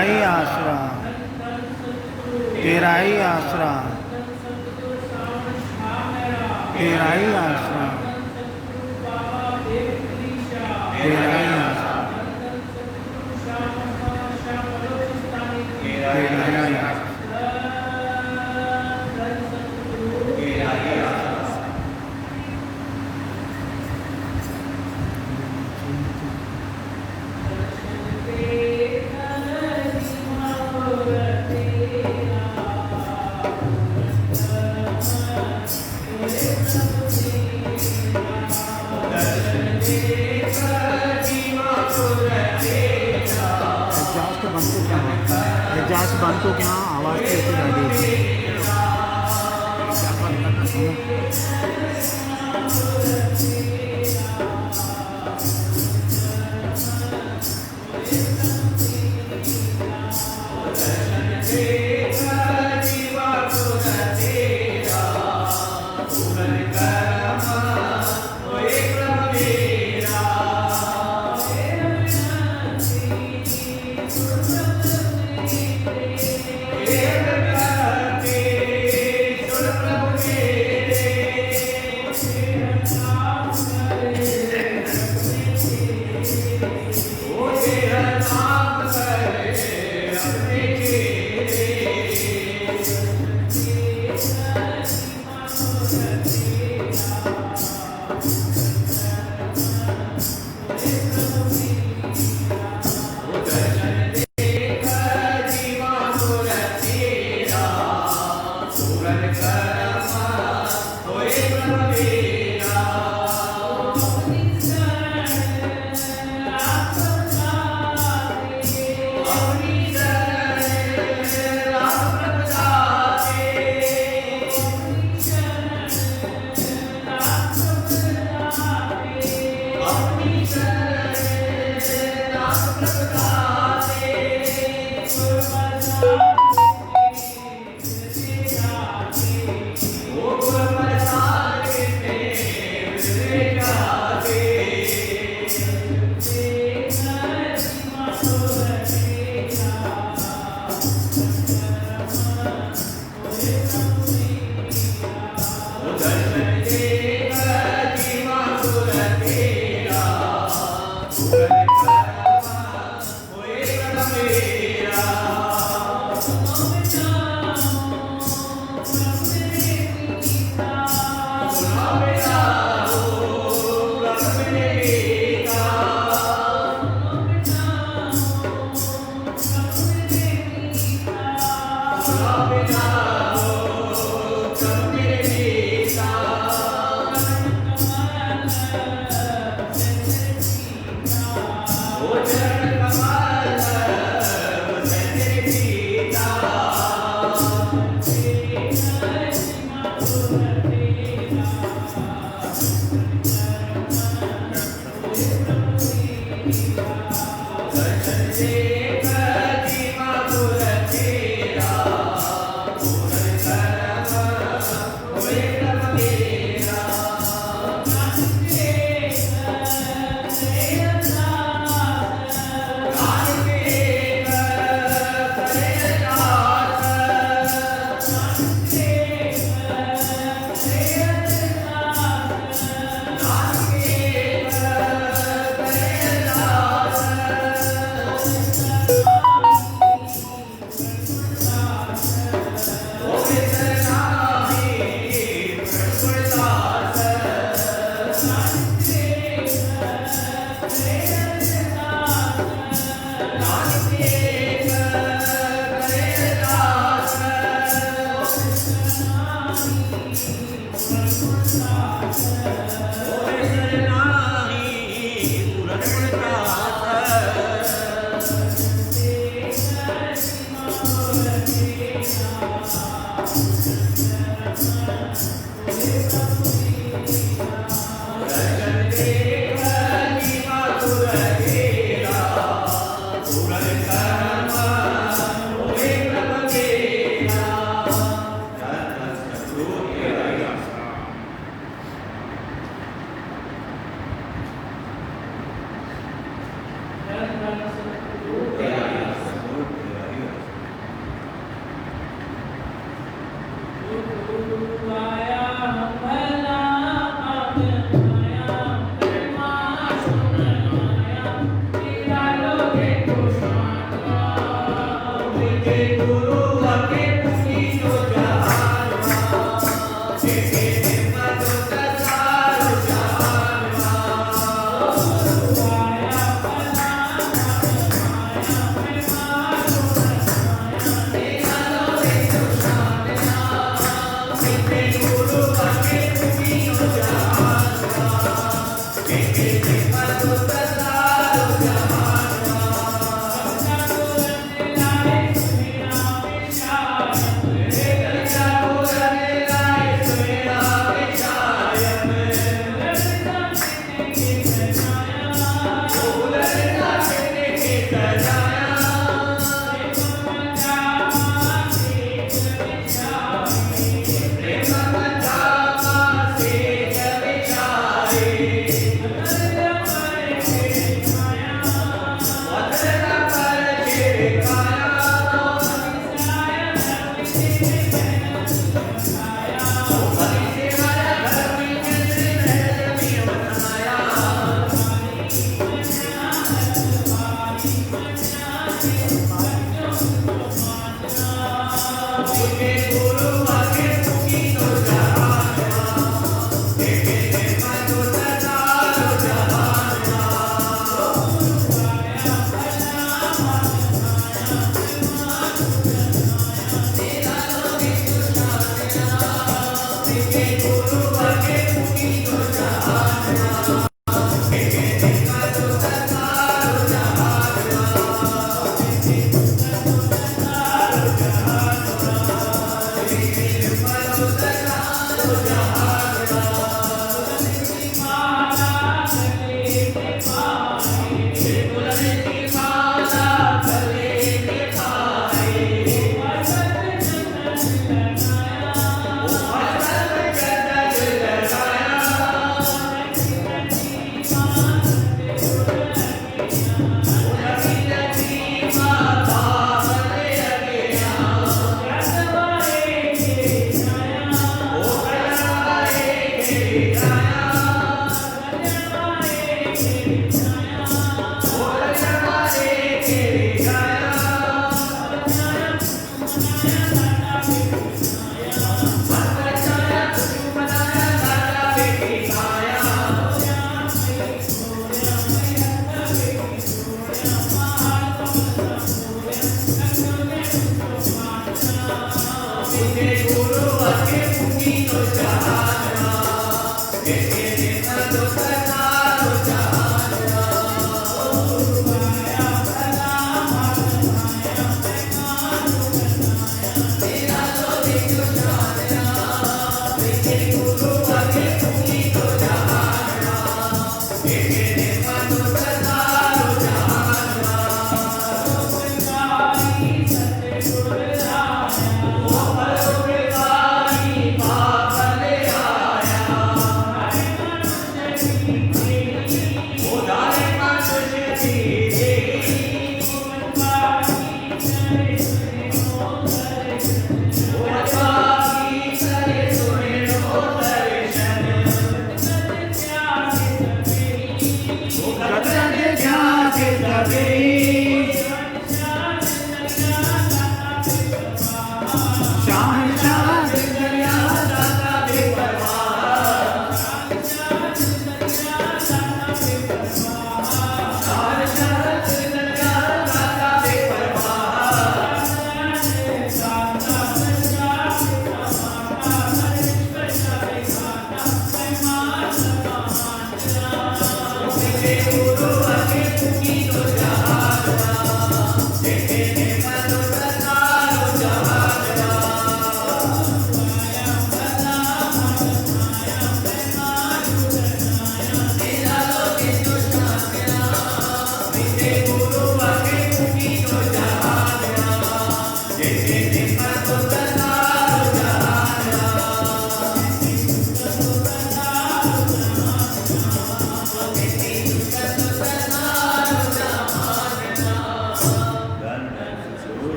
ही आसरा, तेरा ही आसरा, तेरा ही आसरा, तेरा ही आसरा, तेरा ही आसरा। एग्जॉस्ट बंद तो क्या आवाज़ कैसी रह गई थी।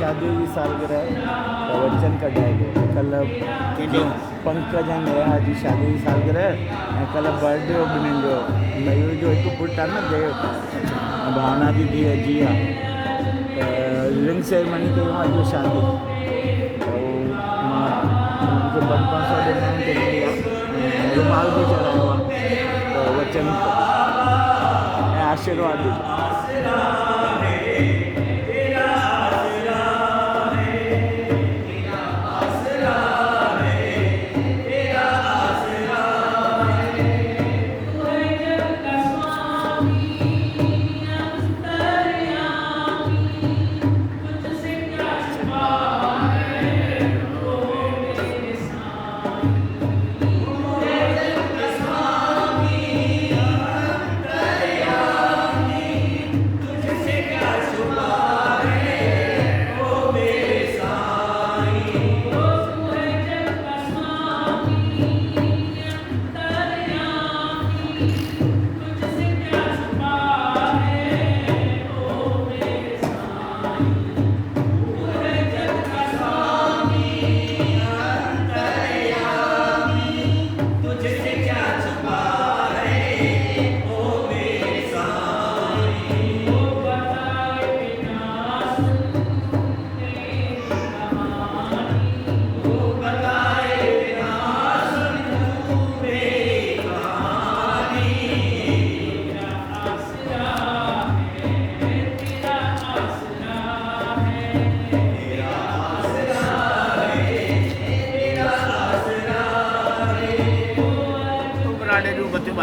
शादी की सालगिरह प्रवचन कढाएगे कल पंकज ऐं नेहा जी शादी की सालगिरह ऐं कल बर्थडे ओपनिंग जो मयूर जो हिकु पुटु आहे न देव भावना जी धीअ जी आहे रिंग सेरेमनी कयूं अॼु शादी मां मूंखे 500 ॾिननि ते मिली आहे रुमाल बि चढ़ायो आहे त वचन ऐं आशीर्वाद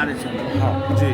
ॾिजो हाँ जी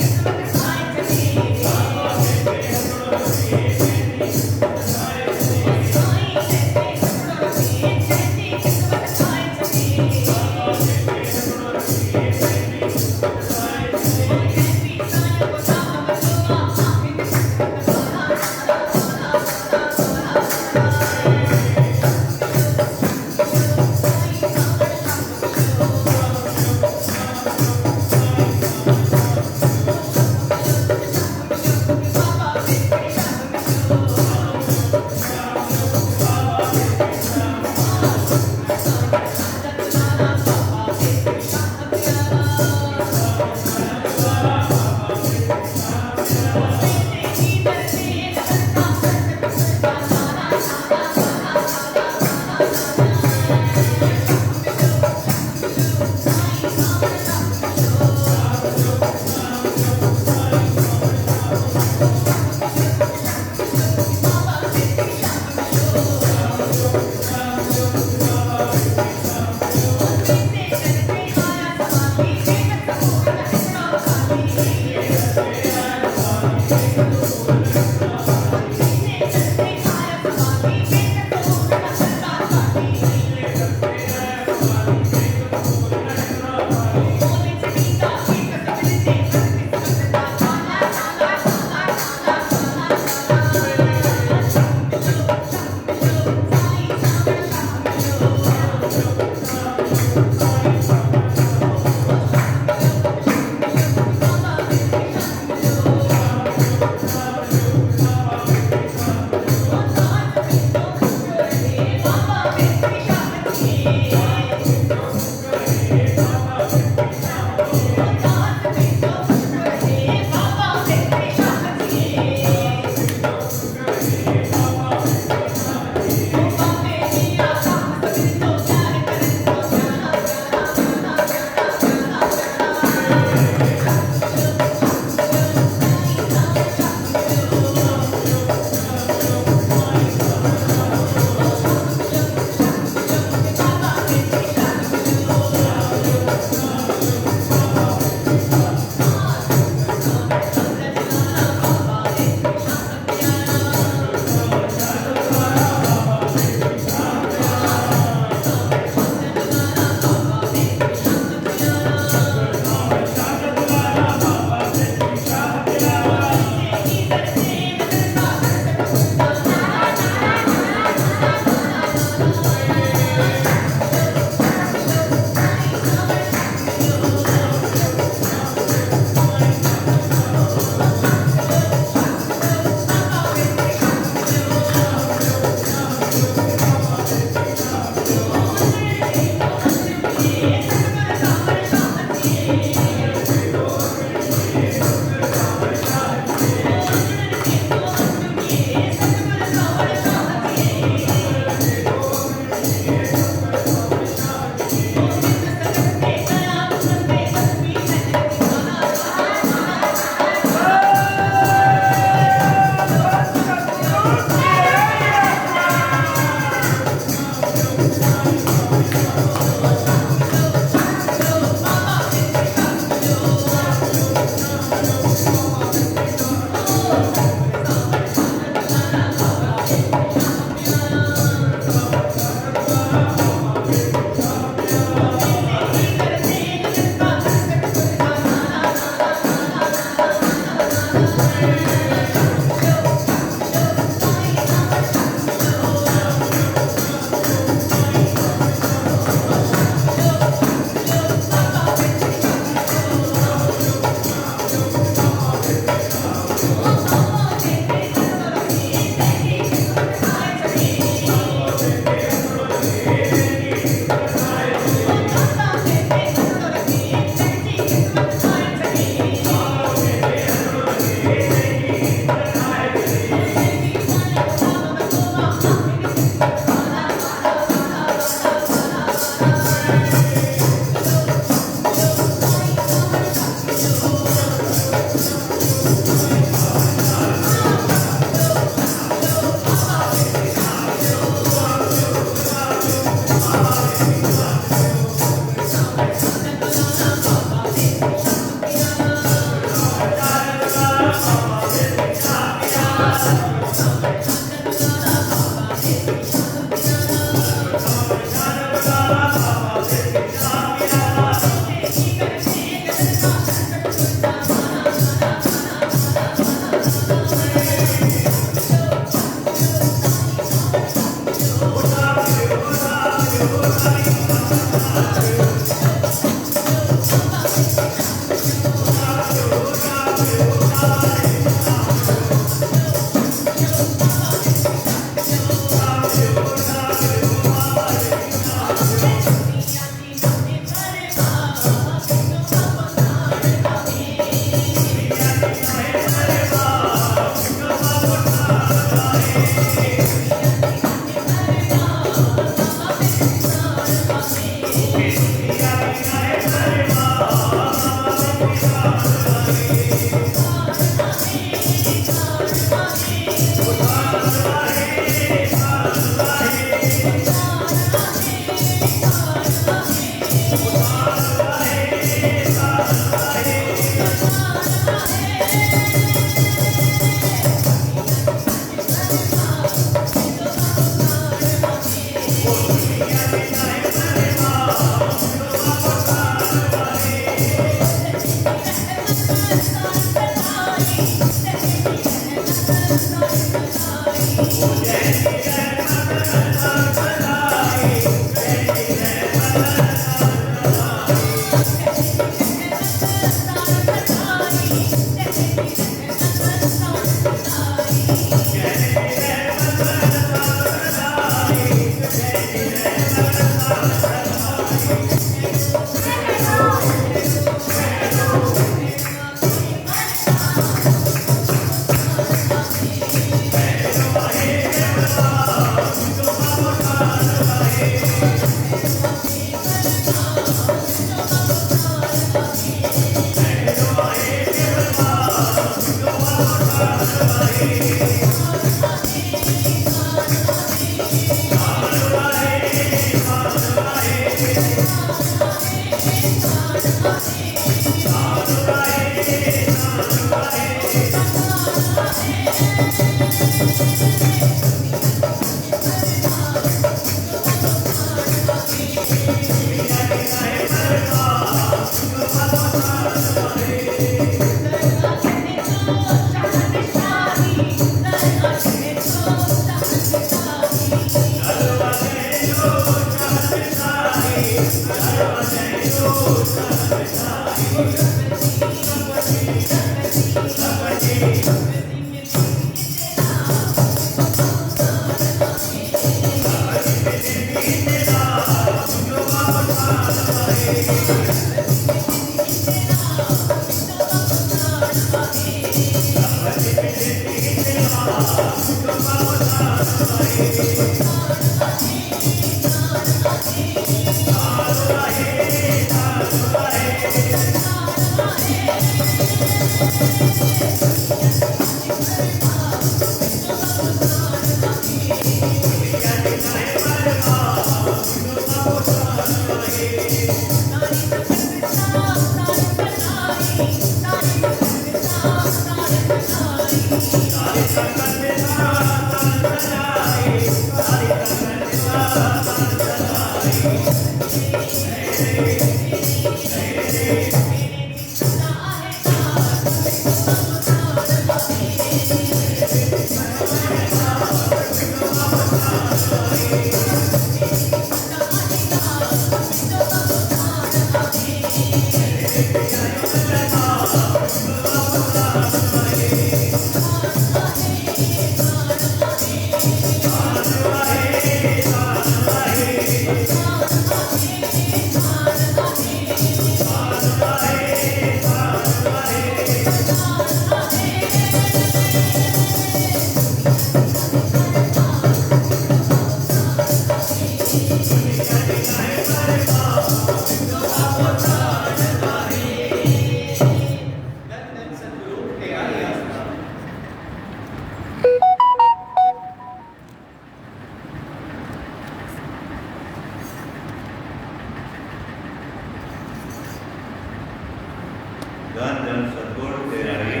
धन धन सदगुरु तेरा रे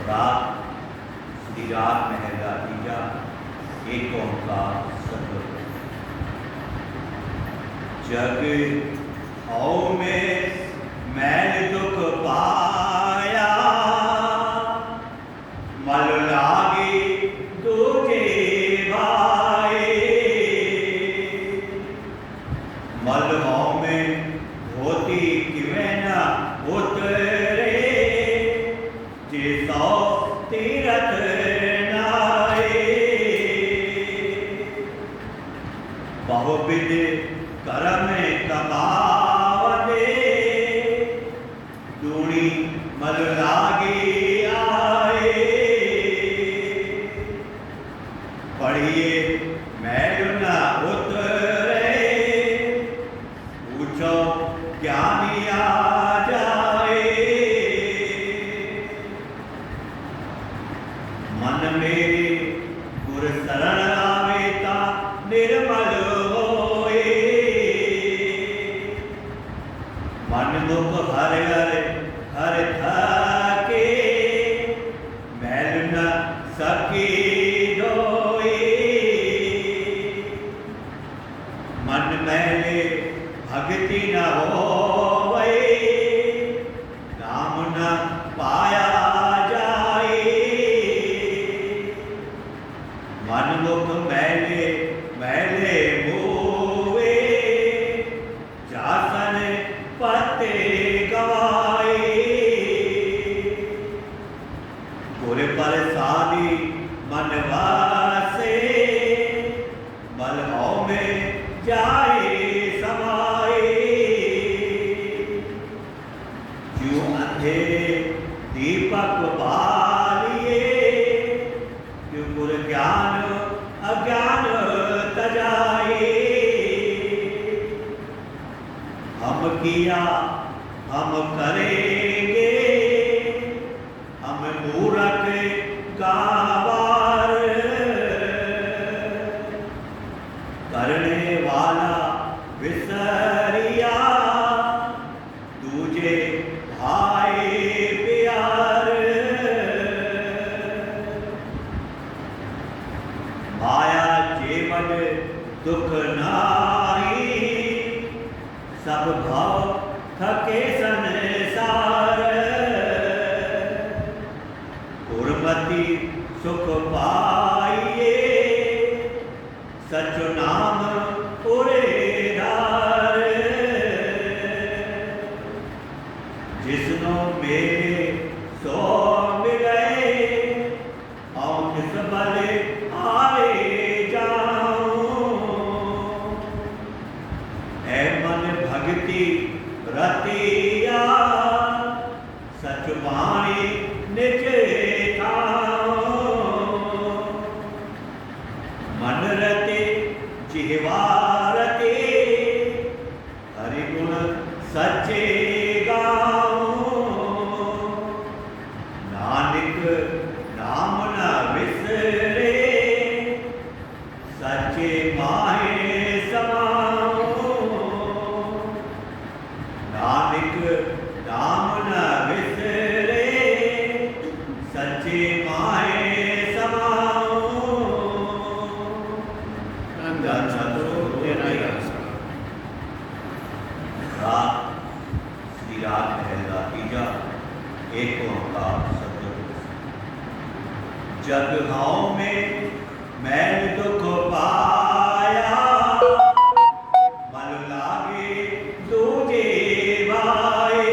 रात श्री रात महला तीजा एक ओंकार सतगुरु जग आओ में मैल दुख पाया मल लागे दूजे भाई मल आओ में धोती किवें ना उतरे जे सौ तीरथ नाए बहुविध कर्म कमावदे दूणी मल लागी आए पढ़िए मैल न उतरे पूछो ज्ञानी आ जाए मन मेरे गुर शरण आवे ता निर्मल होए मन मुख हर हर हर थाके मैल न सकी धोए मन मैले भक्ति न होवे नाम न पाया जाए मन मुख मैले मैले जाए समाए। जो अंधे दीपक बालिए, जो गुर ज्ञान अज्ञान तजाए। हम किया हम करेंगे, हम मूरख गावार। करने वाला विसरिया, दूजे भाई प्यार। माया जेमन दुख नाई, सब भाव थके संसार। गुरमति सुख पाइए, सच नाम उरेदार। जिसनो मेरे सो मिले, और जिस बले आए जाऊं। ऐ मन भक्ति रतिया, सच वाणी निज ठाऊं। मन रते जिह्वा रते, हरि गुण सच्चे गाऊं। नानक नाम न विसरे, सच्चे माहे समाऊं। नानक नाम न विसरे, सच्चे माहे समाऊं। धन सतगुरु तेरा ही आसरा। राग श्री राग पहला तीजा, एक ओंकार सतगुरु। जग हाउ में मैल दुख पाया, मन लागे दूजे भाए।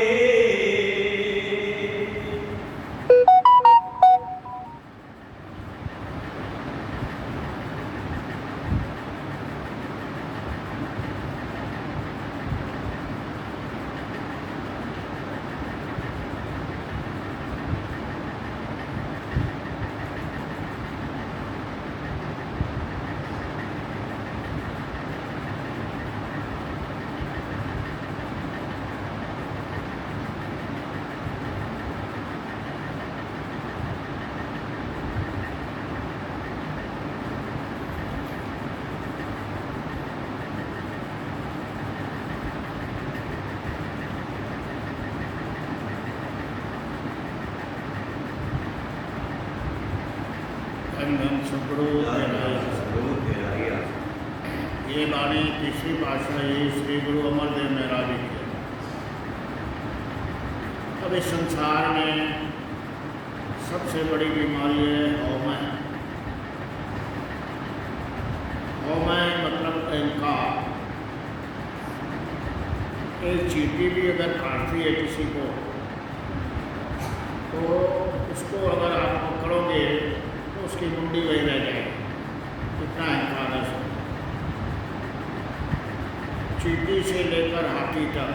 धन सतगुरु तेरा ही आसरा। सतगुरु तेरा ही आसरा। ये बाणी तीसरी पातशाही श्री गुरु अमरदेव महाराज जी की। अब इस संसार में सबसे बड़ी बीमारी है हौमय। हौमय मतलब अहंकार। एक चींटी भी अगर काटती है किसी को, तो उसको अगर आप पकड़ोगे तो उसकी मुंडी वही रह जाएगी। इतना अहंकार है उसको। चींटी से लेकर हाथी तक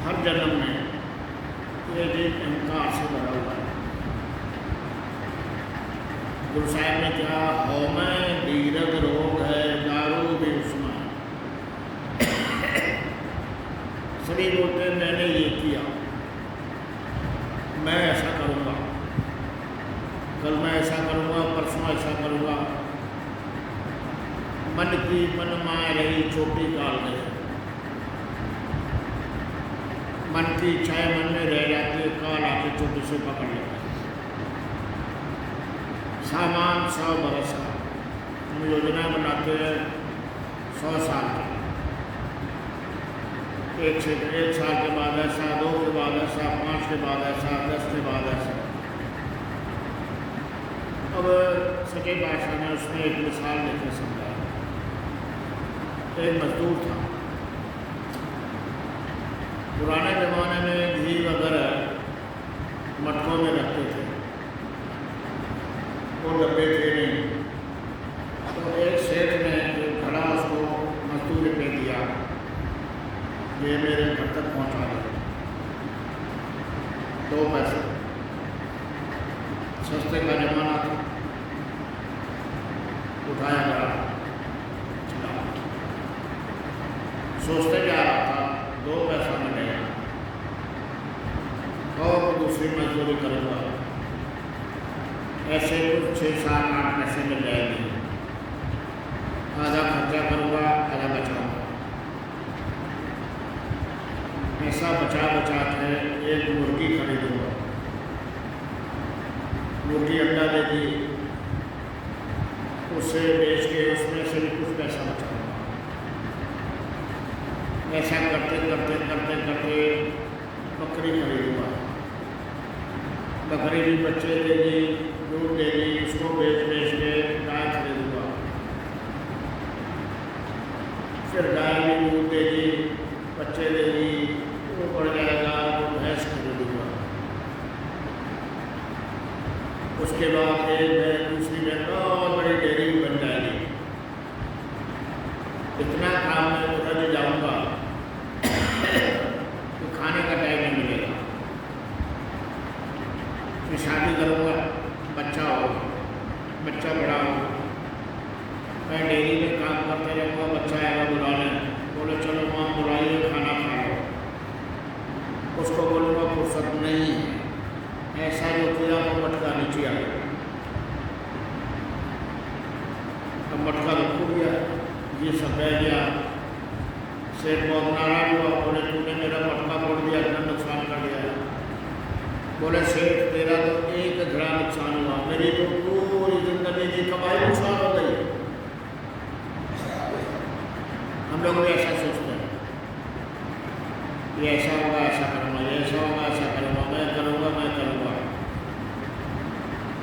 हर जन्म में ये जीव अहंकार से भरा हुआ है। गुरु साहब ने कहा हौमय दीर्घ रोग है, दारू भी उसमें। सभी बोलते मैंने ये किया, मैं ऐसा करूँगा, कल मैं ऐसा करूँगा, परसों ऐसा करूँगा। मन की मन मार रही चोटी काल गए। मन की इच्छाएं मन में रह जाती है, काल आके चोटी से पकड़ लेता है। सामान 100 बरस का हम योजना बनाते हैं 100 साल की। एक साल के बाद ऐसा, 2 के बाद ऐसा, 5 के बाद ऐसा, 10 के बाद ऐसा। अब सच्चे बादशाह ने उसमें एक मिसाल लेकर समझाया। एक मजदूर था। पुराने ज़माने में घी वगैरह मटकों में रखते थे, वो डब्बे थे नहीं। तो एक सेठ ने ये मेरे घर तक पहुंचा दो, 2 पैसे। सस्ते का जमाना था, उठाया गया, चला। सोचते क्या रहा था 2 पैसा मिलेगा और दूसरी मजदूरी करूँगा, ऐसे कुछ 6, 7, 8 पैसे मिल जाएंगे। आधा खर्चा करूँगा, आधा बचाऊँगा। पैसा बचा के एक मुर्गी खरीदूँगा, मुर्गी अंडा देगी, उसे बेच के उसमें से भी कुछ पैसा बचाऊँगा। ऐसा करते करते करते करते बकरी खरीदूँगा, बकरी भी बच्चे देगी, दूध देगी, उसको बेच के गाय खरीदूँगा, फिर गाय भी दूध देगी, बच्चे देगी, वो बढ़ जाएगा तो भैंस खरीदूँगा। उसके बाद एक भैंस, दूसरी भैंस, और बड़ी डेयरी बन जाएगी। इतना काम में उधर जाऊँगा तो खाने का टाइम नहीं मिलेगा। फिर शादी करूँगा, बच्चा होगा, बच्चा बड़ा होगा, मैं डेयरी में काम करते रहूँगा, बच्चा आएगा बुलाने, बोले चलो माँ बुलाइए, खाना खा लो। उसको बोलूँगा फुर्सत नहीं है, ऐसा जो किया वो मटका नीचे आ गया। अब मटका तो खो गया, ये सब रह गया। सेठ बहुत नाराज हुआ, बोले तूने मेरा मटका तोड़ दिया, इतना नुकसान कर दिया। बोले सेठ तेरा तो एक घड़ा नुकसान हुआ, मेरी तो पूरी जिंदगी की कमाई नुकसान हो गई। हम लोग भी ऐसा सोचते हैं, ये ऐसा होगा ऐसा करूँगा, ये ऐसा होगा ऐसा करूँगा, मैं करूँगा।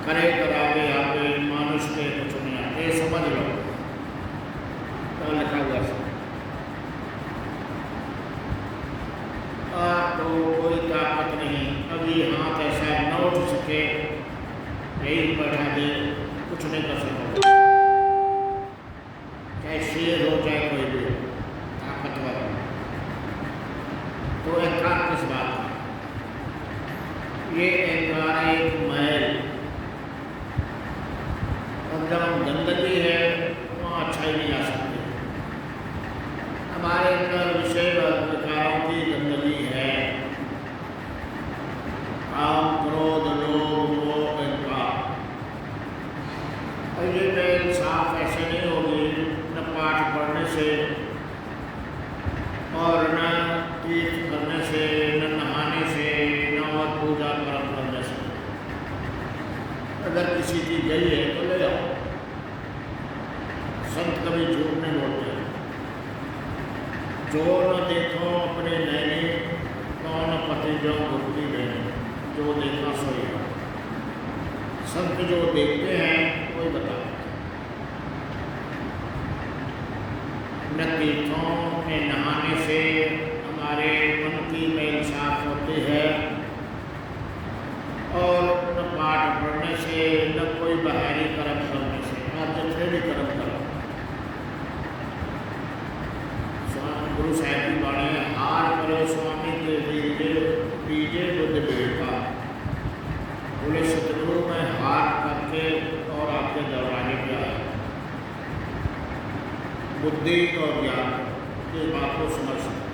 करे करावे यहाँ पे मानुष के कुछ नहीं आते, ये समझ लो तो लिखा हुआ है। तो कोई ताकत नहीं, अभी हाथ ऐसा न उठ सके, यही बैठा दे, कुछ नहीं कर सकते। चाहे शेर हो चाहे कोई भी हो, ताकतवर। तो अहंकार किस बात है? ये अहंकार है एक महल। अब जब गंदगी है वहाँ अच्छाई नहीं आ सकती। हमारे अंदर विषय विकारों की गंदगी है, काम, क्रोध, लोभ, मोह, अहंकार। और ये मेल साफ ऐसे नहीं होगी न पाठ पढ़ने से और न तीर्थ करने से, न नहाने से, न और पूजा कर्म करने से। अगर किसी की गई है तो ले जाओ। संत कभी झूठ नहीं बोलते। जो न देखो अपने नैने, कौन पति जो गुरती बहने, जो देखा सोई। संत जो देखते हैं कोई बता। न तीर्थों में नहाने से हमारे मन की मैल साफ होती है और न पाठ पढ़ने से, न कोई बाहरी कर्म करने से। आप जितने भी कर्म करो, गुरु साहब की बाणी, हार करो स्वामी के दीजे बुद्ध विवेका। बोले सतगुरु में हार करके और आपके दरवाजे पे आया, बुद्धि और ज्ञान की बात को समझ सकते।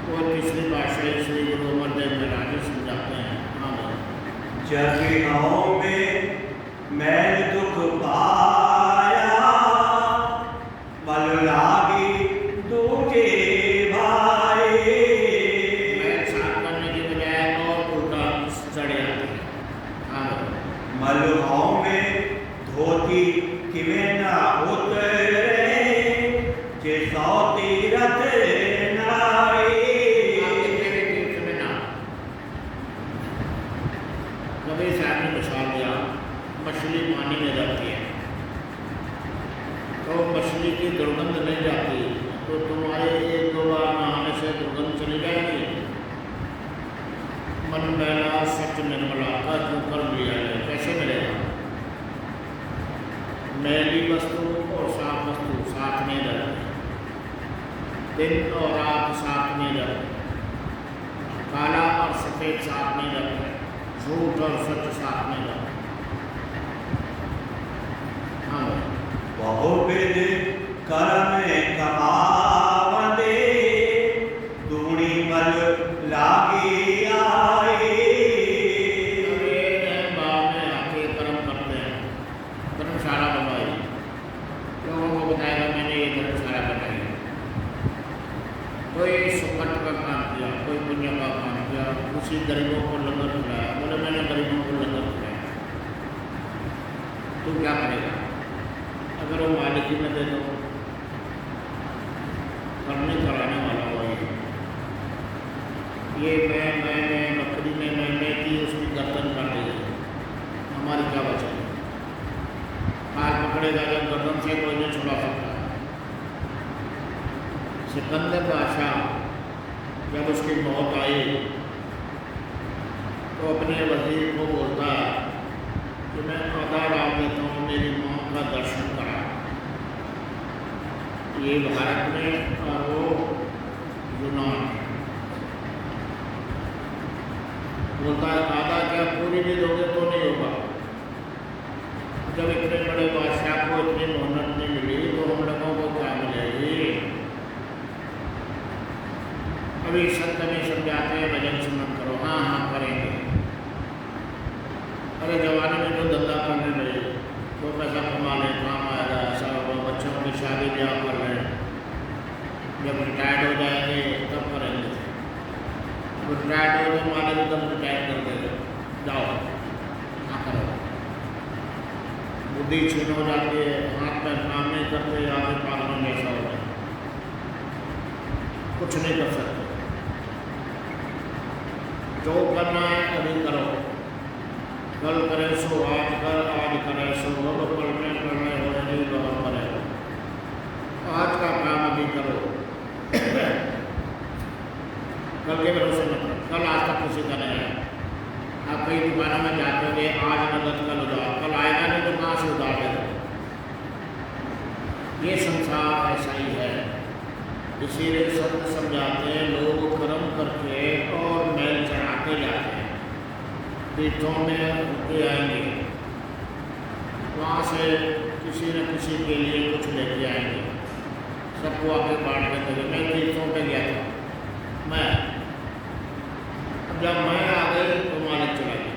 और तीसरी भाषा श्री गुरु अमरदेव महाराज जी समझाते हैं। हाँ, जगहों में मैं दुख पाया, बल लागी दूजे भाई। मैं साफ करने की बजाय और उल्टा चढ़ जाते हैं। हाँ, मलहों में धोती किवें ना उतरे, जे सौ तीरथ नाई। कबीर साहब ने मिसाल दिया, मछली पानी में रहती है तो मछली की दुर्गंध नहीं जाती, तो तुम्हारे 1-2 बार नहाने से दुर्गंध चली जाएगी। मन मैला सच निर्मला का जो कर लिया है, कैसे मिलेगा? मैली वस्तु और साफ वस्तु साथ नहीं रहती, दिन और रात साथ नहीं रखते, काला और सफ़ेद साथ नहीं रखते, झूठ और सच साथ नहीं रखते। हाँ बहुविध कर्म कमावते, दूनी मल लागी आए। बाद में आके कर्म करते हैं, धर्मशाला बनवाई, लोगों को बताएगा मैंने ये धर्मशाला बनाई। कोई सुखट का काम किया, कोई पुण्य का काम किया, किसी गरीबों को लंगर खिलाया, बोले मैंने गरीबों को लंगर खिलाया, तू क्या करेगा? अगर वो मालिक ही न दे दो, करने कराने वाला वही। ये मैंने बकरी ने मैंने की, उसकी गर्दन काट दी, हमारी क्या बचेगी? काल पकड़ेगा जब गर्दन से कोई नहीं छुड़ा सकता। सिकंदर बादशाह जब उसकी मौत आई तो अपने वजीर को बोलता कि मैं आधा डाल देता हूँ, मेरी माँ का दर्शन करा। ये भारत में और वो यूनान बोलता है आधा क्या पूरी भी दोगे तो नहीं होगा। जब इतने बड़े बादशाह को इतनी मोहनत नहीं मिली तो हम लोगों को क्या मिलेगी? अभी संत में समझाते हैं भजन सुमन करो, हाँ हाँ करेंगे। अरे जवानी में तो धंधा करने लगे तो पैसा कमा लें, काम आएगा, ऐसा होगा, बच्चों की शादी ब्याह कर लें, जब रिटायर्ड हो जाएंगे तब करेंगे। रिटायर्ड हो तो माने तब रिटायर कर देंगे, जाओ हाँ करो। बुद्धि छीन हो जाती है, हाथ पैर काम नहीं करते, आगे पागलों में ऐसा हो जाए, कुछ नहीं कर सकते। जो करना है अभी करो, कल करें सो आज कर, आज करें सो अब, कल में करने हो नहीं बहुत करें। आज का काम अभी करो, कल के भरोसे मत करो, कल आज तक किसी का नहीं है। आप कई दुकानों में जाते होंगे, आज नगद कल उधार, कल आएगा नहीं तो कहाँ से उधार देगा? ये संसार ऐसा ही है। इसीलिए संत समझाते हैं लोग कर्म करके और मैल चढ़ाते जाते हैं, तीर्थों में होते आएंगे, वहाँ से किसी न किसी के लिए कुछ लेके आएंगे, सबको आके बांटने लगे। मैं तीर्थों पे गया था, मैं जब मैं आ गई तो मालिक चला गया,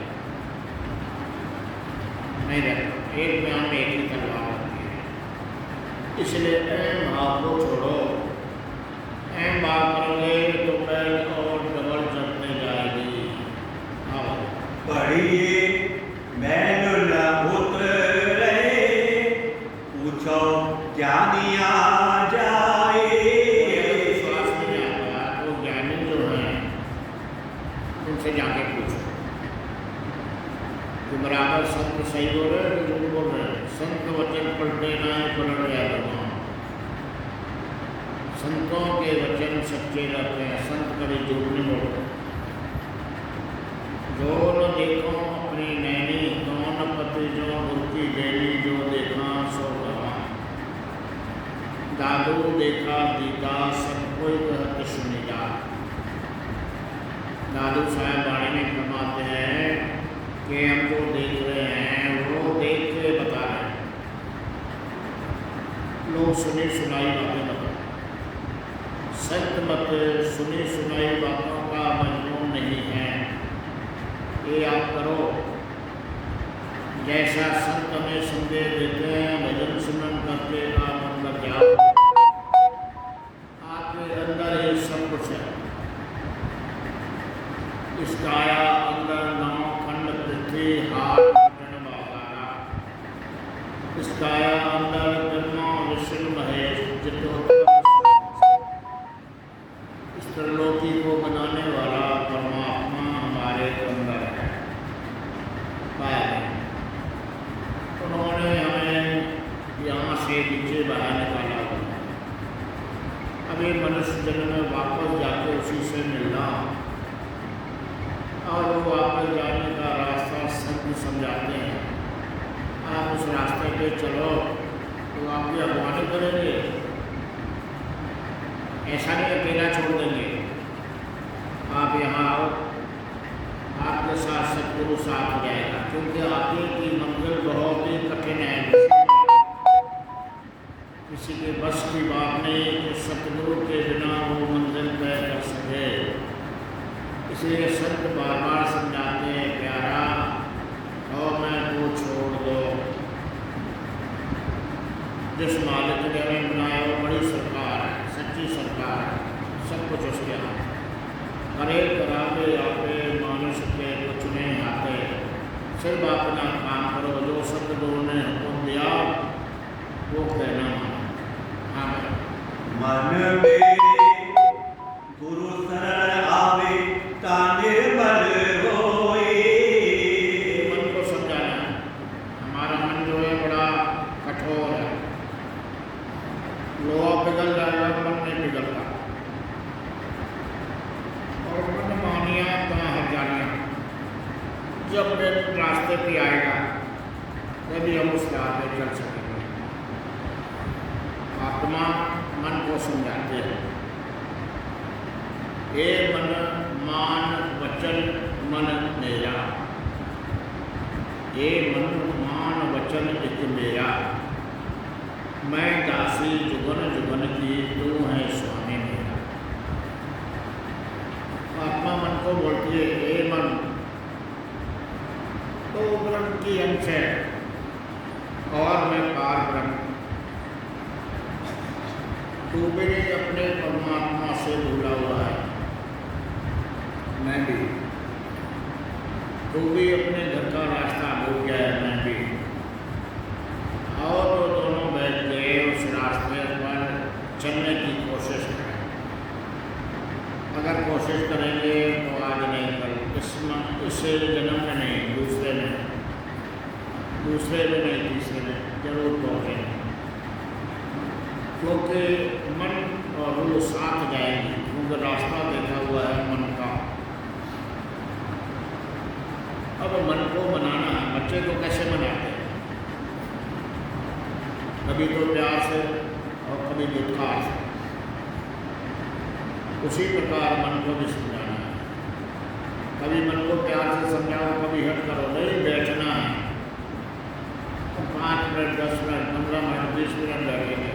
नहीं रहता। एक म्यान में एक ही तलवार होती है। इसलिए अहम भाव को छोड़ो, अहम भाव करोगे तो पैर और डबल चढ़ते जाएगी। हाँ पढ़िए मैल न उतरे, पूछो ज्ञानिया जाए। विश्वास नहीं आता तो ज्ञानी जो है उनसे जाके पूछो कि बराबर संत सही बोल रहे हैं कि झूठ बोल रहे हैं। संत वचन पलटे ना पलट गया भगवान, संतों के वचन सच्चे रहते हैं, संत कभी झूठ नहीं बोलते। जो न देखो अपनी नैनी, कौन पति जो मूर्ति देनी, जो देखा सो कहा। दादू देखा दीदा सब कोई कहते सुनी जा। दादू साहब बाणी में फरमाते हैं कि हम जो देख रहे हैं वो देख के बता रहे हैं, लोग सुनी सुनाई बातें बता। संत मत सुनी सुनाई बातों का मजनून नहीं है। ये आप करो जैसा संत हमें संदेश देते हैं, भजन सुनन करके आप अंदर जाओ, आपके अंदर ये सब कुछ है। इस काया अंदर नौ खंड पृथ्वी हाथ घटन बागारा, इस काया अंदर ब्रह्मा विष्णु महेश जितो। इस त्रिलोकी को बनाने वाला परमात्मा हमारे अंदर है। उन्होंने हमें यहाँ से नीचे बाहर निकाला हुआ, अभी मनुष्य जन्म में वापस जाके उसी से मिलना, और वो वापस जाने का रास्ता संत समझाते हैं। आप उस रास्ते पे चलो तो आपकी अगवानी करेंगे, ऐसा नहीं अकेला छोड़ देंगे। यहाँ आओ, आपके साथ सतगुरु साथ हो जाएगा, क्योंकि आगे की मंजिल बहुत ही कठिन है। किसी के बस की बात नहीं कि सतगुरु के बिना वो मंजिल तय कर सके। इसलिए संत बार बार समझाते हैं, प्यारा और मैं वो छोड़ दो। जिस मालिक ने हमें बनाया वो बड़ी सरकार है, सच्ची सरकार है, सब कुछ उसके हाथ। करे करावे आपे मानुष के कुछ नहीं आते, सिर्फ अपना काम करो। जो सतगुरु ने हुक्म दिया वो कहना मानो। मन मेरे गुरु शरण आवे ताने बल होए। मन को समझाना है। हमारा मन जो है बड़ा कठोर है, लोहा पिघल जाएगा, मन नहीं पिघलता। और मन मानिया कहाँ हट जानिया, जब एक रास्ते पे आएगा तभी हम उस राह पे चल सकेंगे। आत्मा मन को समझाते हैं, हे मन मान वचन मन मेरा, हे मन मान वचन एक मेरा, मैं दासी जुगन जुगन की, तू है स्वामी मेरा। आत्मा मन को बोलती है, हे मन, तो ब्रह्म की अंश है और मैं पार ब्रह्म। तू भी अपने परमात्मा से जुड़ा हुआ है, मैं भी। तू भी अपने घर का रास्ता भूल गया है, मैं भी। और तो दोनों बैठ गए उस रास्ते पर चलने की कोशिश करें। अगर कोशिश करेंगे तो आज नहीं कल, इस जन्म में नहीं, दूसरे में नहीं, तीसरे में जरूर पहुँचेंगे। क्योंकि मन और रूह साथ जाएंगे, क्योंकि रास्ता देखा हुआ है मन का। अब मन को बनाना है। बच्चे को कैसे बनाते हैं? कभी तो प्यार से और कभी दुत्कार से। उसी प्रकार मन को भी समझाना है। कभी मन को प्यार से समझाओ, कभी हट करो, नहीं बैठना है। 5 मिनट, 10 मिनट, 15 मिनट, 20 मिनट बैठेंगे,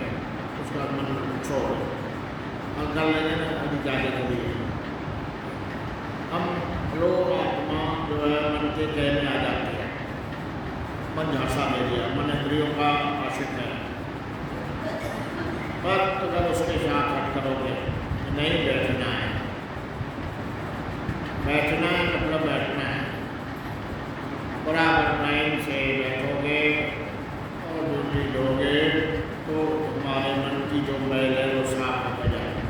उसका मन छोड़ और कर लेंगे ना, अभी ज़्यादा कभी हम लोग आत्मा जो है मन के कहने आ जाते हैं। मन झांसा ले लिया, मन इंद्रियों का आशिक है। पर अगर उसके साथ हट करोगे, नहीं बैठना है। बैठना है मतलब बैठना है, बराबर टाइम से बैठोगे और ड्यूटी दोगे तो हमारे मन की जो मैल है वो साफ हो जाएगा।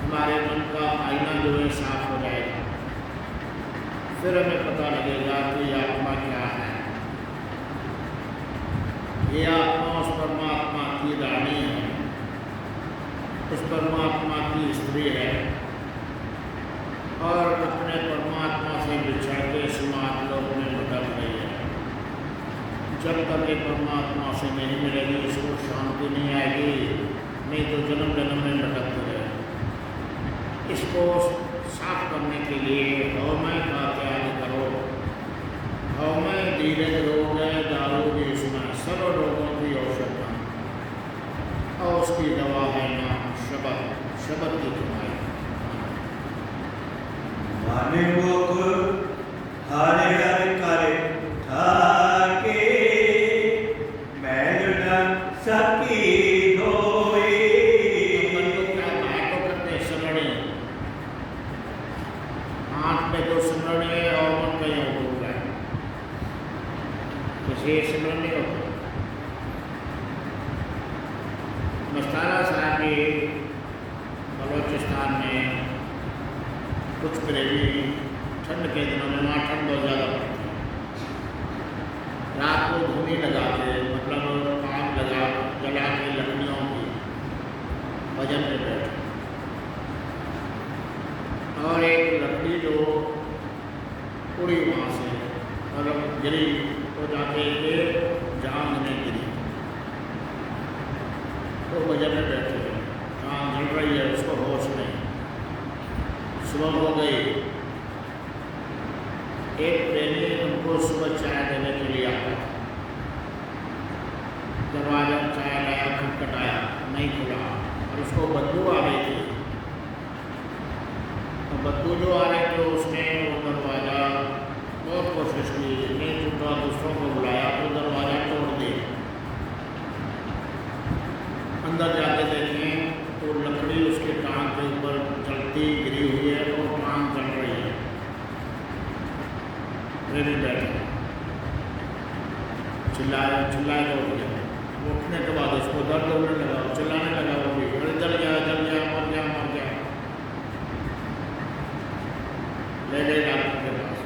हमारे मन का आईना जो है साफ हो जाएगा। फिर हमें पता लगेगा कि आत्मा क्या है। ये आत्मा उस परमात्मा की रानी है, उस परमात्मा की स्त्री है और अपने परमात्मा से बिछड़ के समाज लोक में भटक रही है। जब तक ये परमात्मा से नहीं मिलेगी, इसको शांति नहीं आएगी, नहीं तो जन्म जन्म में भटकते रहे। इसको साफ करने के लिए हवमय का त्याग करो। हवमय धीरज रोग है, दारू भी इसमें सर्व रोगों की औषध है और उसकी दवा है नाम शब्द, शब्द की कमाई। माने मुख हरे हरे करे ठाके, मैल न सकी धोए। मन को क्या बात को करते हैं? स्मरण। हाथ में तो स्मरण है और मन कहीं और डूब रहा है, इसे स्मरण नहीं होता। मस्ताना साहब भी बलोचिस्तान में कुछ प्रेमी ठंड के दिनों में, वहाँ ठंड बहुत ज़्यादा पड़ती है, रात को धूनी लगा के, मतलब आग जला के लकड़ियों की भजन में बैठे और एक लकड़ी जो उड़ी वहाँ से और गिरी तो जाके जांग में गिरी, तो भजन में बैठे, जांग जल रही है, उसको होश नहीं। सुबह हो गई। एक प्रेमी उनको सुबह चाय देने के लिए आया। दरवाजा चाय लाया, खटखटाया, नहीं खुला और उसको बदबू आ रही थी। और बदबू जो आ रही थी उसने वो दरवाज़ा बहुत कोशिश की, नहीं टूटा, दूसरों को बुलाया तो दरवाज़ा तोड़ दिया। अंदर जाके देखें तो लकड़ी उसके टांग के ऊपर जलती गिरी हुई है और टांग जल रही है। प्रेमी बैठे चिल्लाए चिल्लाए तो उठ गया। उठने के बाद उसको दर्द होने लगा, चिल्लाने लगा, वो भी जल गया, मर गया, मर गया। ले गए डॉक्टर के पास।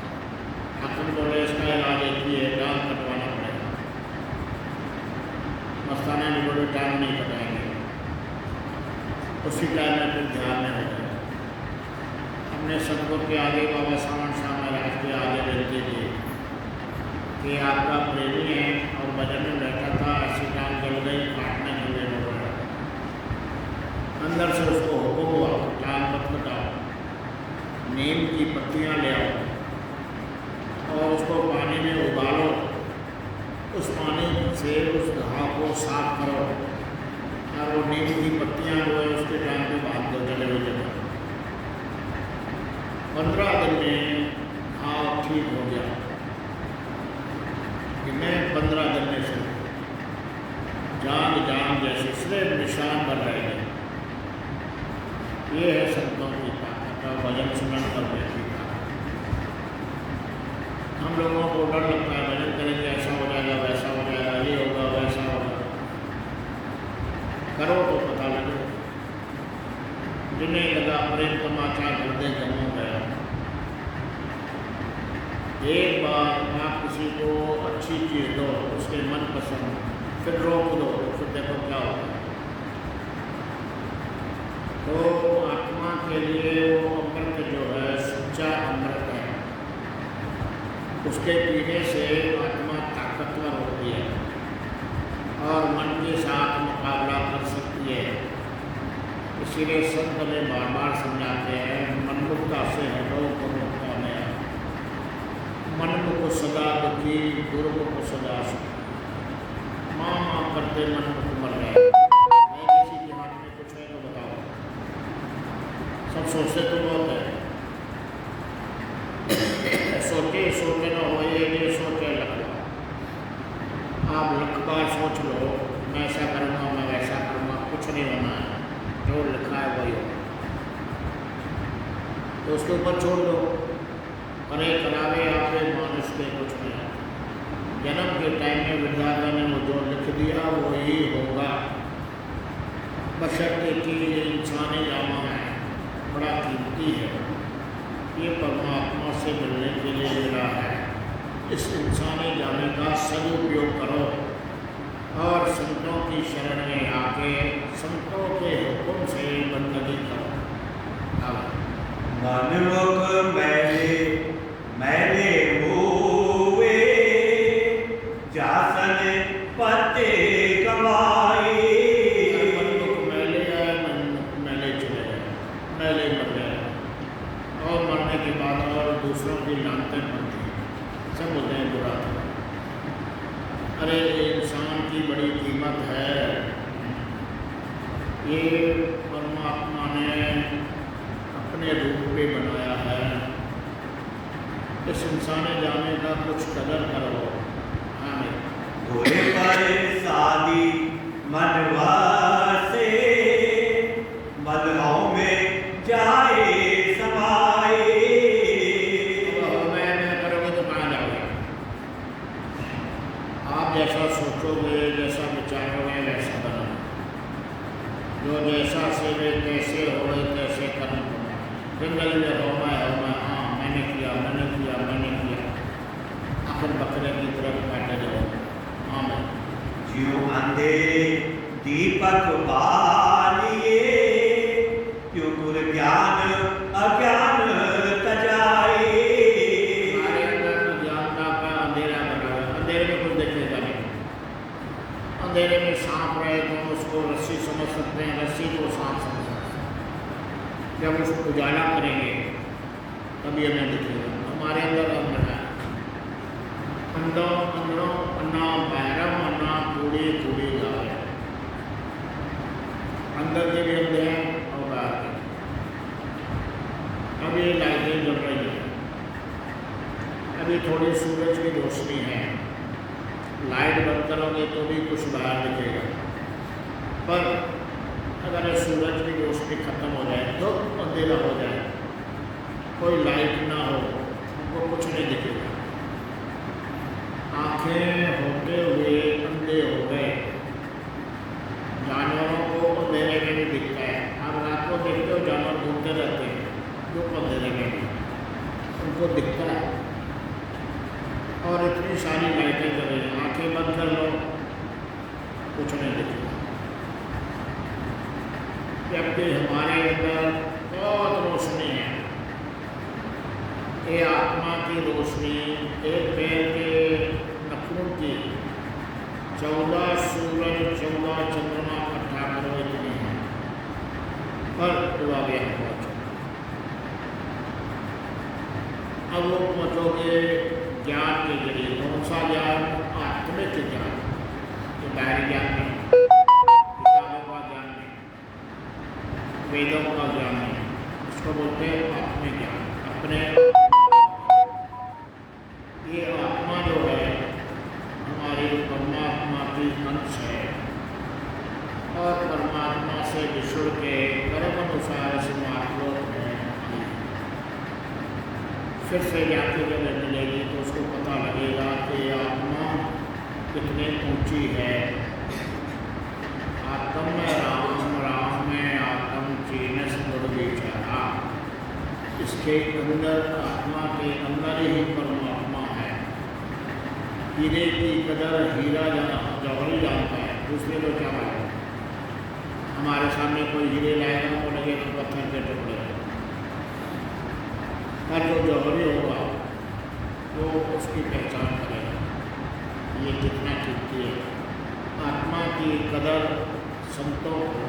डॉक्टर बोले इसका इलाज एक ही है, टांग कटवाना पड़ेगा। मस्ताने ने बोले टांग नहीं कटाएंगे। उसी टाइम में फिर ध्यान में हो गया। हमने सतगुरु के आगे बाबा सावन शाह महाराज के आगे विनती की कि आपका प्रेमी है और भजन में बैठा था, ऐसी टांग जल गई, काटने के लिए हो गया। अंदर से उसको हुक्म हुआ टांग मत कटाओ, नीम की पत्तियाँ ले आओ और उसको पानी में उबालो। उस पानी से उस घाव को साफ करो और वो नीम की पत्तियाँ जो है उसके टांग पे बांध दो जले हुए जगह। 15 दिन में घाव ठीक हो गया। मैं 15 दिन में से जान जैसे सिर्फ निशान बन रहे हैं। ये है संतों की ताकत और भजन सुनन करने की ताकत। हम लोगों को डर लगता है भजन करेंगे ऐसा हो जाएगा, वैसा हो जाएगा, ये होगा, वैसा होगा। करो तो पता लगे। जिन्हें लगा प्रेम तमाचा हृदय जम हो गया। एक बार आप किसी को अच्छी चीज़ दो, उसके मन पसंद, फिर रोक दो, फिर देखो क्या होता है। तो आत्मा के लिए वो अमृत जो है सच्चा अमृत है। उसके पीने से आत्मा ताकतवर होती है और मन के साथ मुकाबला कर सकती है। इसीलिए संत ने बार बार समझाते हैं मनमुक्ता से हटो गुरुमुक्ता में। मन को सदा दुखी, गुरुमुख को सदा सुखी। माँ माँ करते मन मुख मर गए। किसी के हाथ में कुछ है तो बताओ। सब सोचते तो बहुत है। सोचे सोचे न हो, ये सोचे लग। आप लख बार सोच लो मैं ऐसा करूँगा, मैं वैसा करूँगा, कुछ नहीं होना है। जो लिखा है वही होगा। तो उसके ऊपर छोड़ दो। करे करावे आपे मानुष के कुछ नहीं है। जन्म के टाइम में विधाता ने वो जो लिख दिया वो ही होगा। बशर्ते कि ये इंसानी जामा है, बड़ा कीमती है। ये परमात्मा से मिलने के लिए मिला है। इस इंसानी जामे का सदुपयोग करो और संतों की शरण में आके संतों के हुक्म से बंदगी करो। मन मुख मैले हुए जासन पते कमाए। मन मुख मैले आए, मन मुख मैले चले गए, मैले मर गए। और मरने के बाद और दूसरों की लानतें पड़ती सब होते हैं बुरा। अरे इंसान की बड़ी कीमत है। ये परमात्मा ने अपने रूप पे बनाया है। इस इंसानी जाने का कुछ कदर करो। हाँ धोए पर शादी मनवासे मदहों में जाए समाए। मैं करोगे तो कहाँ जाओगे? आप जैसा सोचोगे, जैसा विचारोगे, वैसा बनोगे। जो जैसा सेवे कैसे हो कैसे कर्म होगा। जिंदगी में हो मैं, हाँ मैंने किया। आखिर बकरे की तरफ काटे जाओ। हाँ मैं जियो अंधे दीपक बालिए, क्यों गुर ज्ञान अज्ञान तजाए। हमारे अंदर ज्ञान का अंधेरा बना है। अंधेरे में कुछ देखेगा नहीं। अंधेरे में सांप रहे तो उसको रस्सी समझ सकते हैं, रस्सी को सांप समझ सकते हैं। जब उसको उजाला करेंगे तभी हमें दिखेगा। हमारे अंदर अंदर है अंदरों अंदरों अन्ना बैरम अन्ना कूड़ी कूड़ी गाय, अंदर के भी अंधे हैं और बाहर के। अब ये लाइटें जल रही है, अभी थोड़ी सूरज की रोशनी है, लाइट बंद करोगे तो भी कुछ बाहर दिखेगा, पर अगर सूरज की रोशनी खत्म हो जाए तो अंधेरा हो जाए, कोई लाइट ना हो, हमको कुछ नहीं दिखेगा। आँखें होते हुए अंधे हो गए। जानवरों को अंधेरे में भी दिखता है। आप रात को देखते हो जानवर घूमते रहते हैं जो अंधेरे में उनको दिखता है, और इतनी सारी लाइटें जल रही हैं, आँखें बंद कर लो कुछ नहीं दिखेगा। जबकि हमारे अंदर बहुत रोशनी है। ये आत्मा की रोशनी एक पैर के नखून की 14 सूरज 14 चंद्रमा इकट्ठा करो इतनी है, पर दुआ गया पहुँचो। अब वो पहुँचोगे ज्ञान के जरिए। कौन सा ज्ञान? आत्मिक ज्ञान, जो बाहरी ज्ञान नहीं, किताबों का ज्ञान नहीं, वेदों का ज्ञान नहीं, उसको बोलते हैं आत्मिक ज्ञान। अपने ये आत्मा जो है हमारी परमात्मा की अंश है, और परमात्मा से विश्व के कर्म अनुसार इस मार्गलोक में आई। फिर से जाके जब मिलेगी तो उसको पता लगेगा कि आत्मा कितनी ऊंची है। आत्म में राम, राम में आत्म चीनस गुण विचारा। इसके अंदर, आत्मा के अंदर ही परमात्मा है। हीरे की कदर हीरा जौहरी जानता है, दूसरे को क्या मालूम। हमारे सामने कोई हीरे लाएगा तो लगे तो पत्थर के टुकड़े, और जो जौहरी होगा वो उसकी पहचान करेगा ये कितना कीमती है। आत्मा की कदर संतों को,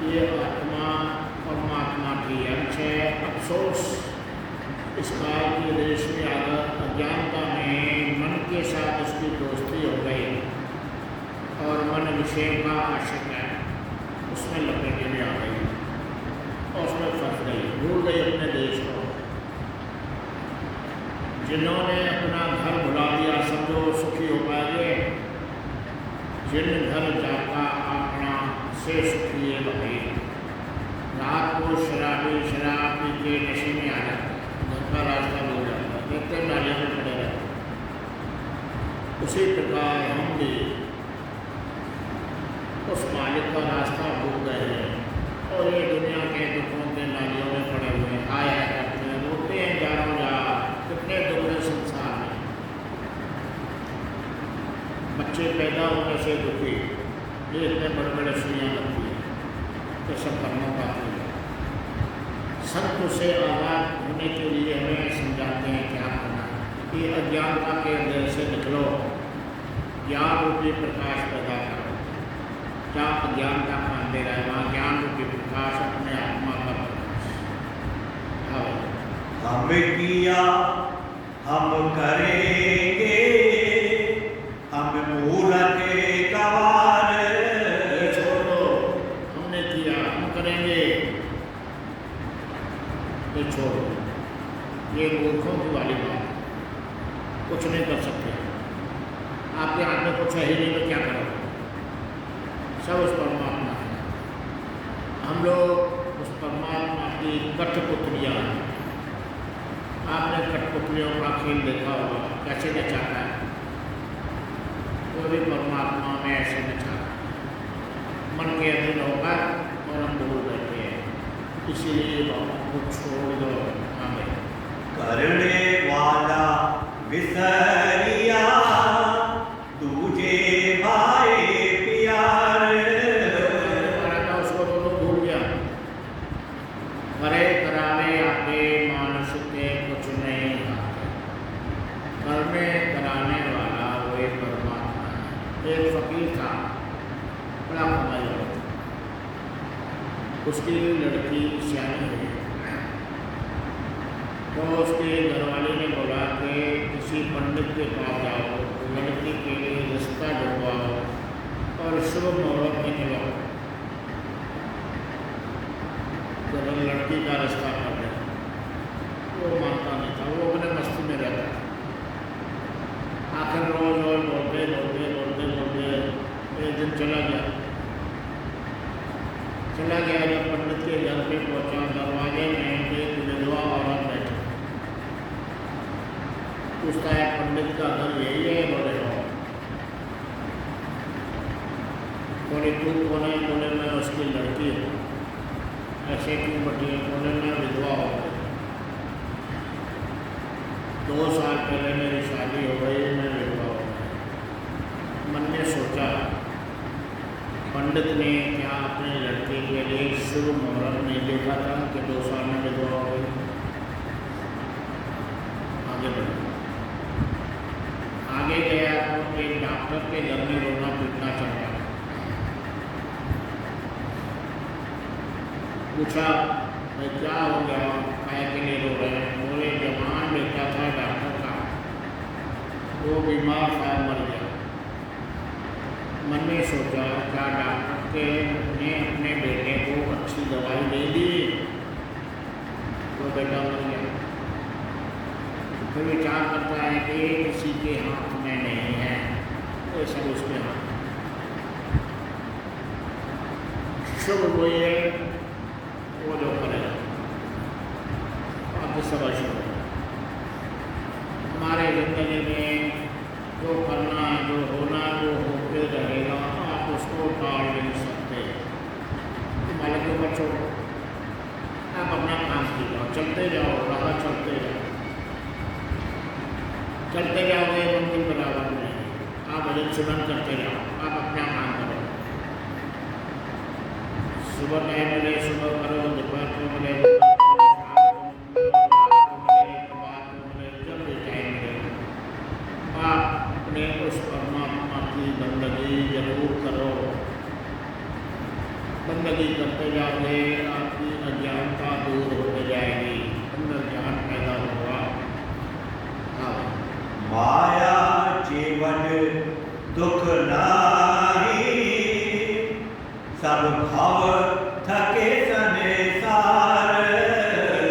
ये आत्मा परमात्मा की अंश है। अफसोस इस काल के देश में आकर अज्ञानता में मन के साथ उसकी दोस्ती हो गई, और मन विषय का आशिक है, उसमें लपेटे में आ गई और उसमें फंस गई, भूल गई अपने देश को। जिन्होंने अपना घर भुला दिया, समझो सुखी हो पाएंगे। जिन घर जाता अपना से सुखी है भाई। रात को शराबी शराब पी के नशे में आ जाता, घर का रास्ता भूल जाता, देखते नालियों में खड़े रहते। उसी प्रकार हम भी उस मालिक का रास्ता भूल गए हैं, और ये दुनिया के दुखों के नालियों में पड़े हुए हैं, आया करते हैं, रोते हैं जानो जा। कितने दुख है संसार में। बच्चे पैदा होने से दुखी, ये इतने बड़े बड़े सुइयाँ लगती है तो सब करना पाते हैं। संत से आज़ाद होने के लिए हमें समझाते हैं क्या करना है। ये अज्ञानता के अंदर से निकलो, ज्ञान रूपी प्रकाश पैदा करो। क्या अज्ञानता का अंधेरा है, वहाँ ज्ञान रूपी प्रकाश, अपने आत्मा का प्रकाश। हम किया हम करेंगे, हम मूरत कवार। ये छोड़ दो, हमने किया हम करेंगे, ये छोड़ो। ये मूर्खों की वाली बात है, कुछ नहीं कर सकते। आपके हाथ में कुछ है ही नहीं तो क्या करोगे? सब उस परमात्मा है। हम लोग उस परमात्मा की कठपुतलियाँ हैं। आपने कठपुतलियों का खेल देखा होगा, कैसे नचाता है। वो भी परमात्मा में ऐसे नचाता है, मन के अधीन होकर, और हम भूल बैठे हैं। इसीलिए को छोड़ दो। हमें करने वाला विसरिया, तुझे भाई प्यार। था उसको तो लोग भूल गया। करे कराने आके मानुष के कुछ नहीं आते, करने कराने वाला वही परमात्मा है। एक फकीर था, बड़ा कमाई होता, उसकी लड़की सियानी हुई, तो उसके घरवाले ने बोला कि किसी पंडित के पास जाओ, लड़की के लिए रिश्ता ढूंढवाओ और शुभ मुहूर्त में मिलाओ। जब लड़की का रिश्ता कर रहे, वो मानता नहीं था, वो अपने मस्ती में रहता था। आखिर रोज रोज बोलते बोलते बोलते बोलते एक दिन चला गया। जब पंडित के घर पे पहुंचा, दरवाजे में एक विधवा औरत बैठी। पूछता है, पंडित का घर यही है? बोले हो। बोले तू कौन है? बोले मैं उसकी लड़की हूँ। ऐसे क्यों बटी है? बोले मैं विधवा हो गई, 2 साल पहले मेरी शादी हो गई, मैं विधवा हो गई। मन ने सोचा, पंडित ने क्या अपने लड़के के लिए शुभ मुहूर्त नहीं देखा था कि 2 साल में विधवा हो गई? आगे बढ़ा, आगे गया तो एक डॉक्टर के घर में रोना पीटना चल रहा। पूछा, भाई क्या हो गया, काय के लिए रो रहे हैं? बोले जवान बेटा था डॉक्टर का, वो बीमार था, मर गया। मन में सोचा, क्या डॉक्टर ने अपने बेटे को अच्छी दवाई दे दी तो बेटा मर गया? फिर विचार करता है कि किसी के हाथ में नहीं है, ये सब उसके हाथ। शुभ वही है वो जो करेगा, आपको सब शुभ। हमारे जिंदगी में जो करना, जो होना, जो होते रहेगा, आप उसको टाल नहीं सकते। मालिक के ऊपर छोड़ो, आप अपना काम कीजिए, चलते जाओ, राह चलते जाओ, चलते जाओगे मंजिल बराबर नहीं। आप भजन सुमन करते जाओ, आप अपना काम करो। सुबह टाइम मिले सुबह करो, दोपहर को मिले जब भी टाइम मिले, आप अपने उस परमात्मा की बंदगी जरूर करो। बंदगी करते जाओगे, आपकी अज्ञानता दूर होते जाएगी, अंदर ज्ञान पैदा होगा। माया जीवन दुख नाही, सब भाव थके संसार।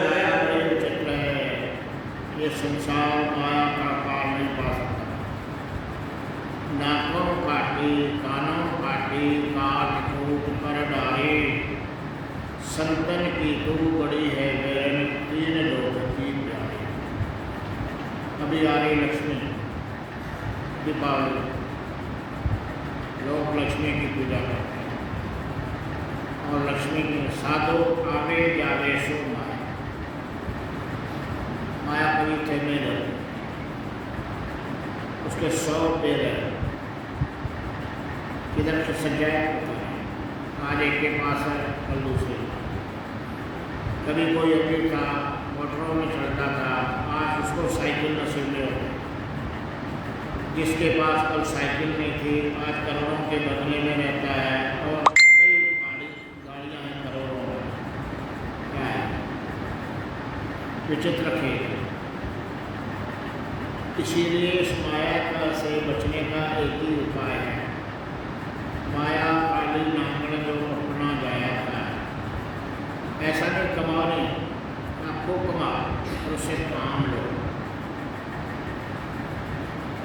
माया बड़ी विचित्र है, ये संसार माया का पार नहीं पा सकता। नाकों काटी, कानों काटी, काट कूट कर डाले, संतन की तू बड़ी है मेरे 3 लोक की प्यारी। अभी आ रही लक्ष्मी, दीपावली, लोग लक्ष्मी की पूजा करते हैं और लक्ष्मी के साधो आवे जावे सो माया। माया कभी थमे रहती, उसके 100 पैर है, किधर से सजाया होता है। आज एक के पास है, कल दूसरे। कभी कोई अमीर था, मोटरों में चलता था, आज उसको साइकिल नसीब में होती। जिसके पास कल साइकिल नहीं थी, आज करोड़ों के बंगले में रहता है और कई गाड़ियाँ हैं करोड़ों में। क्या है विचित्र खेल। इसीलिए इस माया का से बचने का एक ही उपाय है, माया काली नांगण जो अपना जाया था। ऐसा नहीं कमाओ, नहीं, आपको कमाओ और उससे काम लो।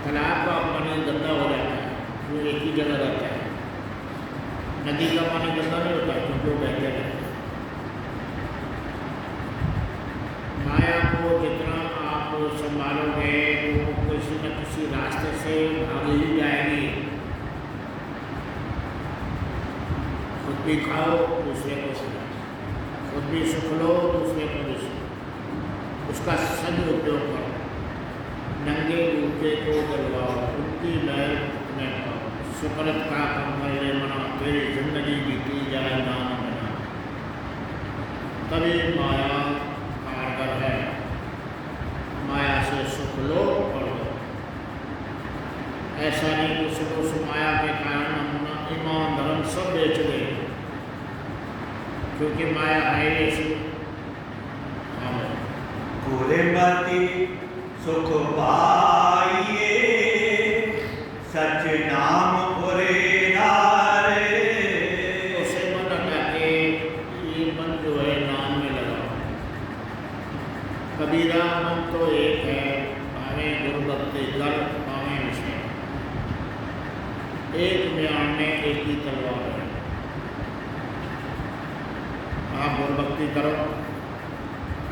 तालाब का पानी गंदा हो जाता है, वो एक ही जगह रहता है। नदी का पानी गंदा नहीं होता क्योंकि वो बहते रहता है। माया को जितना आप संभालोगे तो किसी न किसी रास्ते से भाग ही जाएगी। खुद भी खाओ, दूसरे को खिलाओ, खुद भी सुख लो, दूसरे को भी सुख। उसका सदुपयोग करो, नंगे रूपे को जलवाओ, उनकी लहर में पाओ। सुकृत का कमले मना, तेरी जिंदगी बीती जाए नाम बना। तभी माया कारगर है। माया से सुख लो और लो। ऐसा नहीं कि सुख उस माया के कारण हम ईमान धर्म सब बेच दे, क्योंकि माया है ये सुख। पूरे पति सुख पाइए, सच नाम पुरे धारे। उसे मन हटा के ये मन जो है नाम में लगा। कबीरा मन तो एक है, पावे गुरु भक्ति कर पावे विषय। एक म्यान में एक ही तलवार है। आप गुरु भक्ति करो,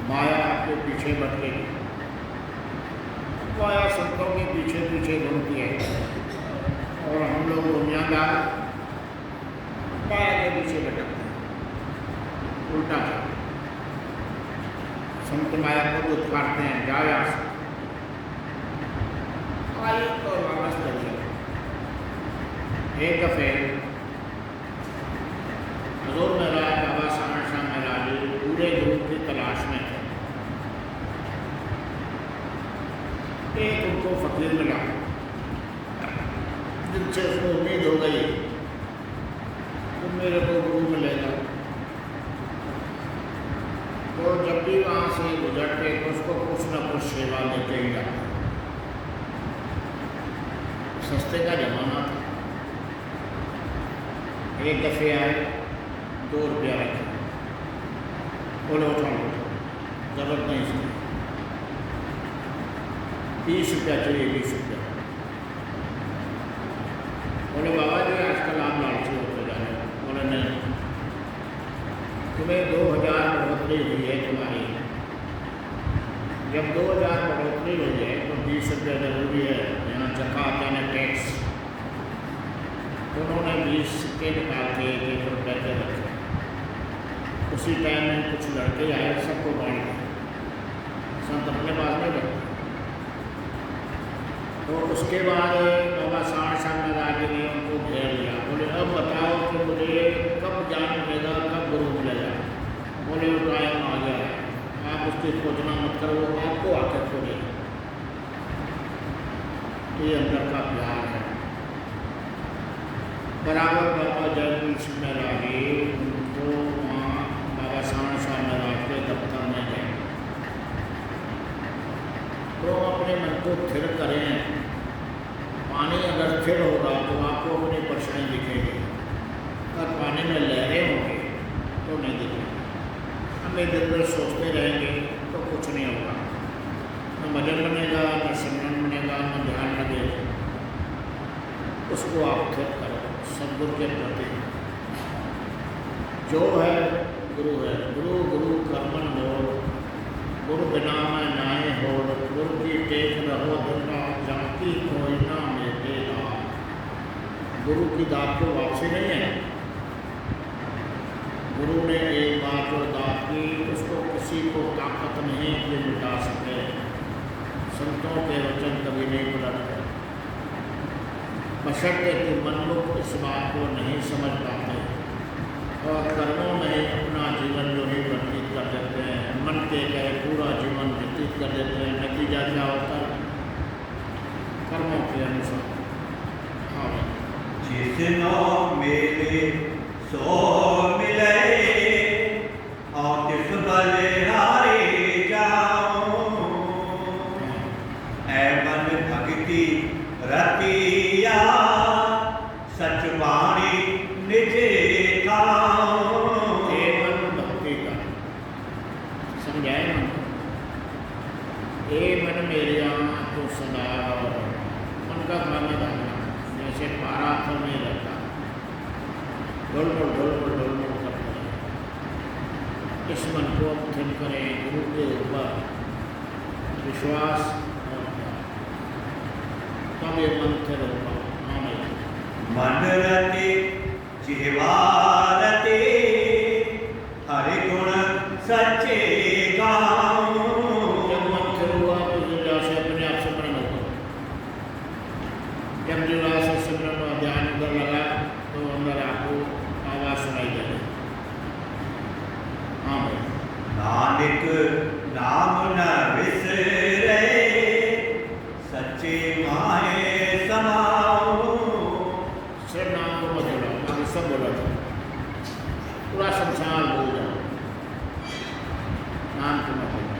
माया आपके पीछे भटकेगी। माया संतों के पीछे पीछे घूमती है और हम लोग दुनियादार माया के पीछे भटकते हैं। उल्टा है, संत माया को उत्कारते हैं, जाओ यहाँ से, आइए तो वापस करिए। एक दफे हजूर महाराज बाबा सामण शाह महाराज पूरे गुरु की तलाश में थे। एक उनको फकीर मिला जिनसे उसको उम्मीद हो गई तो मेरे को गुरु मिलेगा। तो जब भी वहाँ से गुजरते तो उसको कुछ न कुछ सेवा देते ही जाता। सस्ते का जमाना था। एक दफे आए, 2 रुपया रखे, बोले उठा लो, जरूरत नहीं इसकी। 20 रुपया चाहिए, 20 रुपया। बोले बाबा जी आजकल आप लालची होते जा रहे हो। बोले नहीं, तुम्हें 2000 बढ़ोतरी हुई है तुम्हारी। जब 2000 बढ़ोतरी हुई है तो 20 रुपया जरूरी है, यहाँ जकात यानी टैक्स। उन्होंने 20 सिक्के निकाल के 1 रुपये के रखे। उसी टाइम में कुछ लड़के आए, सबको बांट दिए। संत अपने पास में रखे। तो उसके बाद बाबा सामण शाह महाराज ने उनको घेर लिया। बोले अब बताओ कि मुझे कब ज्ञान मिलेगा, कब गुरु मिलेगा। बोले वो टाइम आ गया है, आप उसकी खोजना मत करो, वो आपको आकर खोजेगा। ये अंदर का प्यार है। बराबर बाबा जयपुर सिंह महाराज उनको वहाँ बाबा सामण शाह महाराज के दफ्तर में गए। तो अपने मन को स्थिर करें। पानी अगर स्थिर होगा तो आपको अपनी परेशानी दिखेगी, अगर पानी में लहरें होंगी तो नहीं दिखेगी। हम इधर उधर सोचते रहेंगे तो कुछ नहीं होगा, न भजन बनेगा, न सिमरन बनेगा, न ध्यान लगेगा। उसको आप स्थिर करो सदगुरु के प्रति। जो है गुरु है। गुरु गुरु कर्मन मोर, गुरु बिना मैं नाए हो। गुरु की टेक रहो दुर्गा, जाति कोई ना मेटेगा। गुरु की दात को वापसी नहीं है। गुरु ने एक बार जो दात की उसको किसी को ताकत नहीं कि मिटा सके। संतों के वचन कभी नहीं पलटते, बशर्ते कि मनमुख इस बात को नहीं समझ पाते और कर्मों में अपना जीवन जो ही व्यतीत कर देते हैं। मन के गए पूरा जीवन व्यतीत कर देते हैं। नतीजा क्या होता है? कर्मों के अनुसार। हाँ, जिसनो मिले सो मिले, और तिस बलिहारी जाऊं। ऐ मन भक्ति रतिया, सच वाणी निजे खाऊं। ये मन भक्ति का समझाए मन। ये मन मेरे यहाँ तो सदा मन का खाना डालना, जैसे पारा तो नहीं रहता, ढोल करता है। इस मन को स्थिर करें, गुरु के ऊपर विश्वास और प्यार, तब ये मन स्थिर होगा। मन रति जिह्वारति, हरि गुण सच्चे गाऊं। जब मन स्थिर हुआ तो जिह्वा से अपने आप सिमरन होगा। जब जिह्वा से सिमरन और ध्यान उधर लगा तो अंदर आपको आवाज़ सुनाई देगी। हाँ भाई। नानक नाम न विसरे, सच्चे माहे समाओ। सिर्फ नाम को मत बोलो, बाकी सब बोला था। पूरा संसार बोल जाओ, नाम को मत बोलो।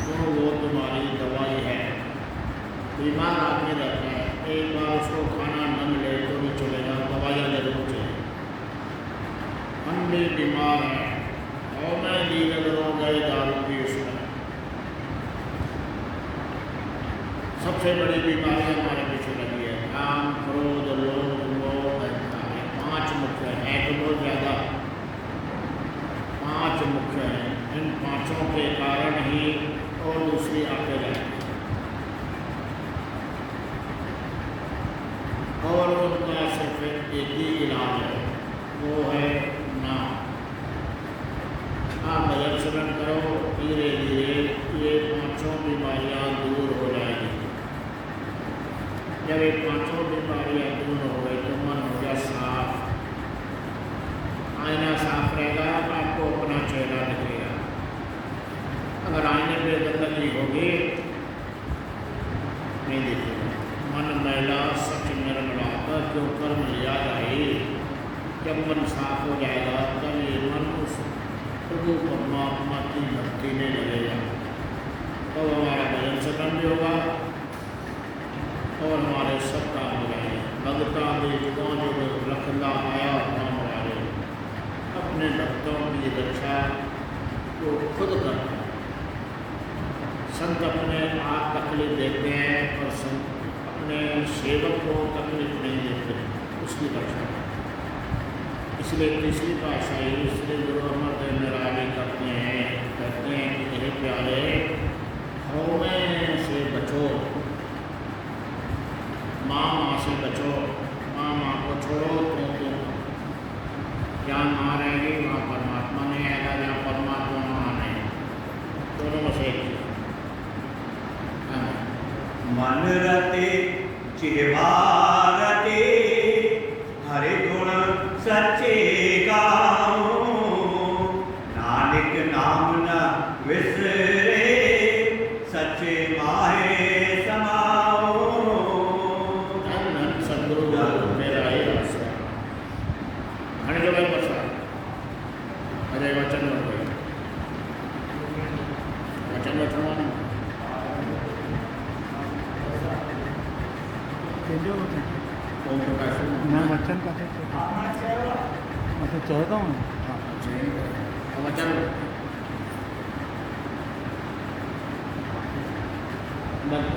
तो वो तुम्हारी दवाई है। बीमार आदमी रहता है, एक बार उसको खाना न मिले तो भी चलेगा, दवाइयाँ जरूर चाहिए। हम भी बीमार हैं और मैं दी नजर हो गए दारू की उसमें। सबसे बड़ी बीमारी हमारे पीछे लगी है, काम, क्रोध, लोभ, मोह, अहंकार। 5 मुख्य हैं, एक बहुत ज़्यादा 5 मुख्य हैं। इन 5 के कारण ही और दूसरी आते जाएगी और उनका सिर्फ एक ही इलाज है, वो है नाम। आप भजन सेवन करो, धीरे धीरे ये 5 बीमारियां दूर हो जाएगी। जब ये 5 बीमारियां दूर हो गई तो मन हो गया साफ, आईना साफ रहेगा, आपको अपना चेहरा दिखेगा। अगर आईने पे गंदगी होगी नहीं दिखेगा। मन मैला सच निर्मला क्यों कर्म लिया जाए। जब मन साफ हो जाएगा तब ये मन उस प्रभु परमात्मा की भक्ति में लगेगा, तब हमारा भजन सेवन भी होगा और हमारे सब काम हो जाएंगे। भगता देवता जो रखना आया नाम वाले अपने भक्तों की रक्षा को खुद करता है। संत अपने आप तकलीफ देते हैं और संत अपने सेवक को तकलीफ नहीं देते, उसकी रक्षा। इसलिए तीसरी पातशाही श्री गुरु अमरदेव निराली करते हैं, कहते हैं कि मेरे प्यारे हौवे से बचो, माँ से बचो, माँ को छोड़ो तो जहाँ माँ रहेगी वहाँ परमात्मा नहीं आएगा, जहाँ परमात्मा माँ नहीं, दोनों में से एक। मन रते जिह्वा रते हरि गुण सच्चे गाओ, नानक नाम न विसरे सच्चे माहे समाओ। धन धन सद्गुरु मेरा ही आश्रय। घने जो भाई बसा अजय वचन हो गए, वचन ओम प्रकाश मैं वचन का चाहता हूँ। वचन बंद।